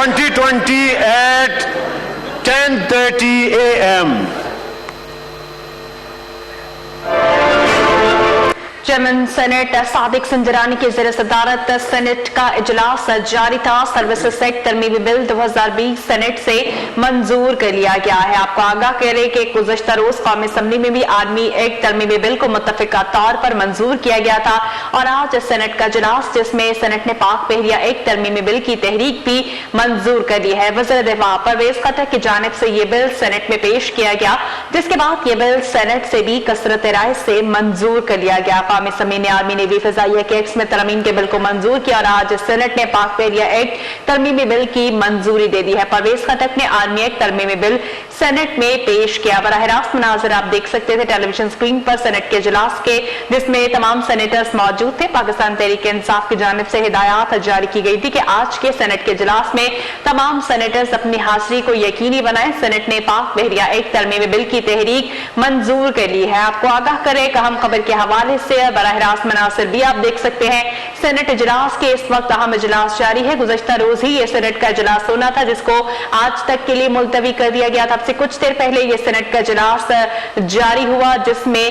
2020 at 10:30 a.m. Chairman senate Sadiq Sanjrani की ज़ेर सदारत सेनेट का इजलास जारी था। सर्विसेज एक्ट तरमीमी बिल 2020 सेनेट से मंजूर कर लिया गया है। आपको आगाह करें कि गुज़श्ता रोज कौमी असम्बली में भी आर्मी एक्ट तरमीमी बिल को मुत्तफ़िका तौर पर मंजूर किया गया था और आज सेनेट का इजलास जिसमें सेनेट ने पाक बहरिया एक्ट तरमीमी बिल की तहरीक भी मंजूर कर ली है। वज़ीर दिफा परवेज खट्टर की जानिब से ये बिल सेनेट में पेश किया गया, जिसके बाद ये बिल सेनेट से भी कसरत राय से मंजूर कर लिया गया। कौमी असम्बली ने आर्मी नेवी फ़िज़ाइया के एक्ट में तरमीम के बिल को मंजूर किया और आज सेनेट ने पाक बहरिया एक्ट तरमीमी बिल की मंजूरी दे दी है। परवेज खट्टर ने आर्मी एक्ट तरमीमी बिल सेनेट में पेश किया। बराह रास्त मनाज़िर आप देख सकते थे टेलीविजन स्क्रीन पर सेनेट के इजलास के, जिसमें तमाम सेनेटर्स मौजूद थे। पाकिस्तान तहरीक इंसाफ की जानिब से हिदायत जारी की गई थी कि आज के सेनेट के इजलास में तमाम सेनेटर्स अपनी हाजिरी को यकीनी बनाएं। सेनेट ने पाक बहरिया एक्ट तरमीमी बिल की तहरीक मंजूर कर ली है। आपको आगाह करें एक अहम खबर के हवाले से बराह रास्त मनासिर भी आप देख सकते हैं। सेनेट इजलास के इस वक्त अहम इजलास जारी है। गुज़श्ता रोज ही ये सेनेट का इजलास होना था, जिसको आज तक के लिए मुलतवी कर दिया गया था। अब से कुछ देर पहले ये सेनेट का इजलास जारी हुआ, जिसमें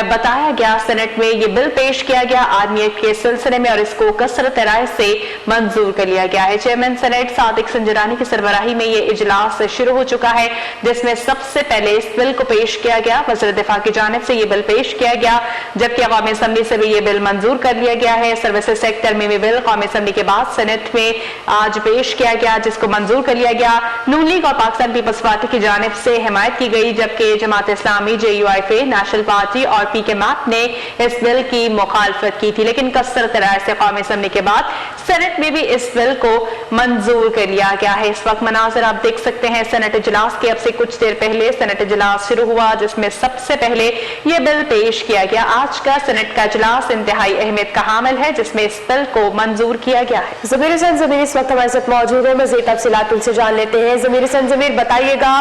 बताया गया सेनेट में ये बिल पेश किया गया आर्मी एक्ट के सिलसिले में और इसको कसरत राय से मंजूर कर लिया गया है। चेयरमैन सेनेट सादिक संजरानी की सरबराही में ये इजलास शुरू हो चुका है, जिसमें सबसे पहले इस बिल को पेश किया गया। वज़ीर दिफा की जानिब से ये बिल पेश किया गया, जबकि अवामी असम्बली से भी ये बिल मंजूर कर लिया गया है। सर्विसेज एक्ट तरमीमी बिल कौमी असम्बली के बाद सेनेट में आज पेश किया गया, जिसको मंजूर कर लिया गया। नून लीग और पाकिस्तान पीपल्स पार्टी की जानिब से हिमायत की गई, जबकि Jamaat Islami, JUIF, national party और PK मैप ने इस बिल की मुखालफत की थी, लेकिन कसरत राय से कौमी असम्बली के बाद सेनेट में भी इस बिल को मंजूर कर लिया गया है। इस वक्त मनाज़िर आप देख सकते हैं सेनेट इजलास के। अब से कुछ देर पहले सेनेट इजलास शुरू हुआ, जिसमें सबसे पहले यह बिल पेश किया गया। आज का सेनेट का इजलास इंतहाई अहमियत का हामिल है, जिसमें इस बिल को मंजूर किया गया है। ज़मीर हसन ज़मीर इस वक्त हमारे साथ मौजूद है, मज़ीद तफसीलात उनसे जान लेते हैं। ज़मीर हसन ज़मीर बताइएगा,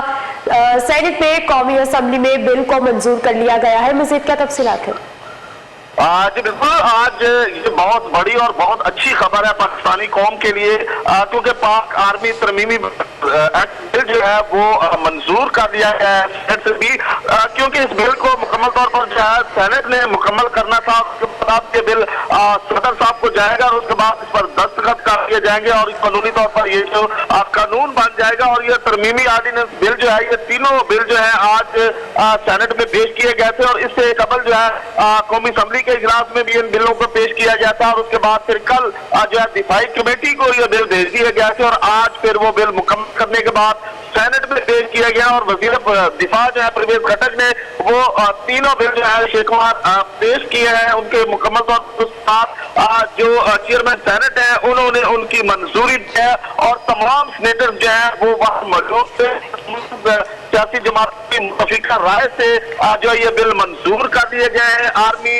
सेनेट में कौमी असम्बली में बिल को मंजूर कर लिया गया है, मज़ीद क्या तफसीलात है? जी बिल्कुल, आज ये बहुत बड़ी और बहुत अच्छी खबर है पाकिस्तानी कौम के लिए, क्योंकि पाक आर्मी तरमीमी एक्ट बिल जो है वो मंजूर कर दिया गया है सेनेट से भी, क्योंकि इस बिल को मुकम्मल तौर पर जो है सेनेट ने मुकम्मल करना था। उसके बाद ये बिल सदर साहब को जाएगा और उसके बाद इस पर दस्तखत कर दिए जाएंगे और कानूनी तौर पर ये जो कानून बन जाएगा। और ये तरमीमी आर्डिनेंस बिल जो है, ये तीनों बिल जो है आज सेनेट में पेश किए गए थे और इससे कबल जो है कौमी असम्बली के इजलास में भी इन बिलों को पेश किया गया था और उसके बाद फिर कल जो है दिफाई कमेटी को ये बिल भेज दिए गए थे और आज फिर वो बिल मुकम्मल करने के बाद सेनेट में पेश किया गया और वजीर दिफा जो है परवेज खट्टर ने वो तीनों बिल जो है शेखवार पेश किए हैं। उनके मुकम्मल तौर पर जो चेयरमैन सेनेट है उन्होंने उनकी मंजूरी दी है और तमाम सेनेटर जो है वो वहां मौजूद थे। सियासी जमात की मुतफिका राय से जो ये बिल मंजूर कर दिए गए हैं। आर्मी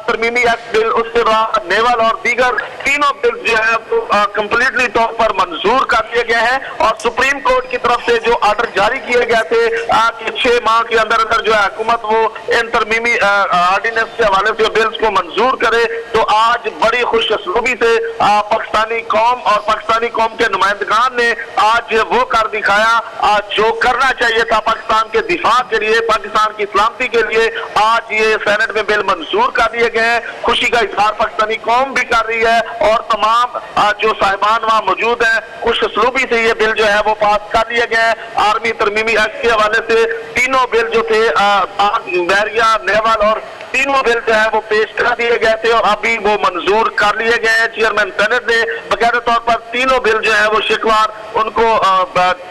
तरमीमी एक्ट बिल, उसके बाद नेवल और दीगर तीनों बिल जो है वो कम्प्लीटली तौर पर मंजूर कर दिए गए हैं और सुप्रीम कोर्ट की तरफ से जो आर्डर जारी किए गए थे कि 6 माह के अंदर अंदर जो है हुकूमत वो इन तरमीमी ऑर्डिनेंस के हवाले से बिल्स को मंजूर करे, तो आज बड़ी खुशअस्लूबी से पाकिस्तानी कौम और पाकिस्तानी कौम के नुमाइंदगान ने आज वो कर दिखाया जो करना चाहिए था पाकिस्तान के दिफा के लिए, पाकिस्तान की सलामती के लिए। आज ये सेनेट में बिल मंजूर कर दिए गए हैं। खुशी का इजहार पाकिस्तानी कौम भी कर रही है और तमाम जो साहिबान वहां मौजूद हैं खुशअस्लूबी से ये बिल जो है वो पास कर दिए गए हैं। आर्मी तरमीमी एक्ट के हवाले से तीनों बिल जो थे बहरिया, नेवल और तीनों बिल जो है वो पेश कर दिए गए थे और अभी वो मंजूर कर लिए गए हैं। चेयरमैन सेनेट ने बकायदा तौर पर तीनों बिल जो है वो शिकवार उनको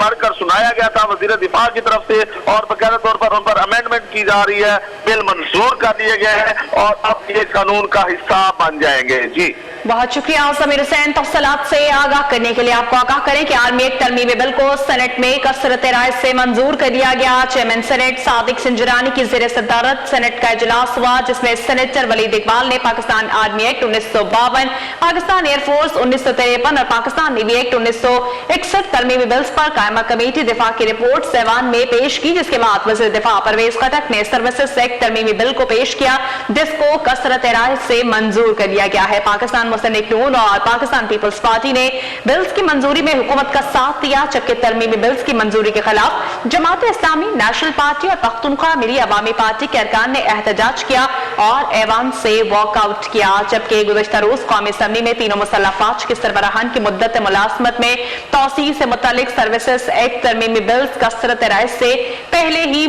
पढ़कर सुनाया गया था वजीर दिफा की तरफ से और बकायदा तौर पर उन पर अमेंडमेंट की जा रही है। बिल मंजूर कर दिए गए हैं और अब ये कानून का हिस्सा बन जाएंगे। जी बहुत शुक्रिया ज़मीर हुसैन तफसीलात से आगाह करने के लिए। आपको आगाह करें कि आर्मी एक्ट तरमीमी बिल को सेनेट में कसरत राय से मंजूर कर दिया गया। चेयरमैन सेनेट सादिक संजरानी की ज़ेर सदारत सेनेट का इजलास हुआ, हुआ, जिसमें सेनेटर वलीद इकबाल ने Pakistan army act 1952, Pakistan air force 1953 और पाकिस्तान नेवी एक्ट 1961 तरमीमी बिल्स पर कायमा कमेटी दिफा की रिपोर्ट सेवान में पेश की, जिसके बाद वज़ीर दिफा परवेज खटक ने सर्विसेज एक्ट तरमीमी बिल को पेश किया, जिसको कसरत राय से मंजूर कर लिया गया है। पाकिस्तान मुस्लिम लीग नून और पाकिस्तान पीपल्स पार्टी ने बिल्स की मंजूरी में हुकूमत का साथ दिया, जबकि तरमीमी बिल्स की मंजूरी के खिलाफ जमात इस्लामी, नेशनल पार्टी और पख्तूनख्वा मिली अवामी पार्टी के अरकान ने एहतजाज किया और ऐवान से वॉकआउट किया। जबकि गुज़श्ता रोज कौमी असम्बली में तीनों मुसल्लह फौज के सरबराहान की मुद्दत मुलाजमत में तौसीह से मुतालिक सर्विसेज एक्ट तरमीमी बिल्स कसरत राय से पहले ही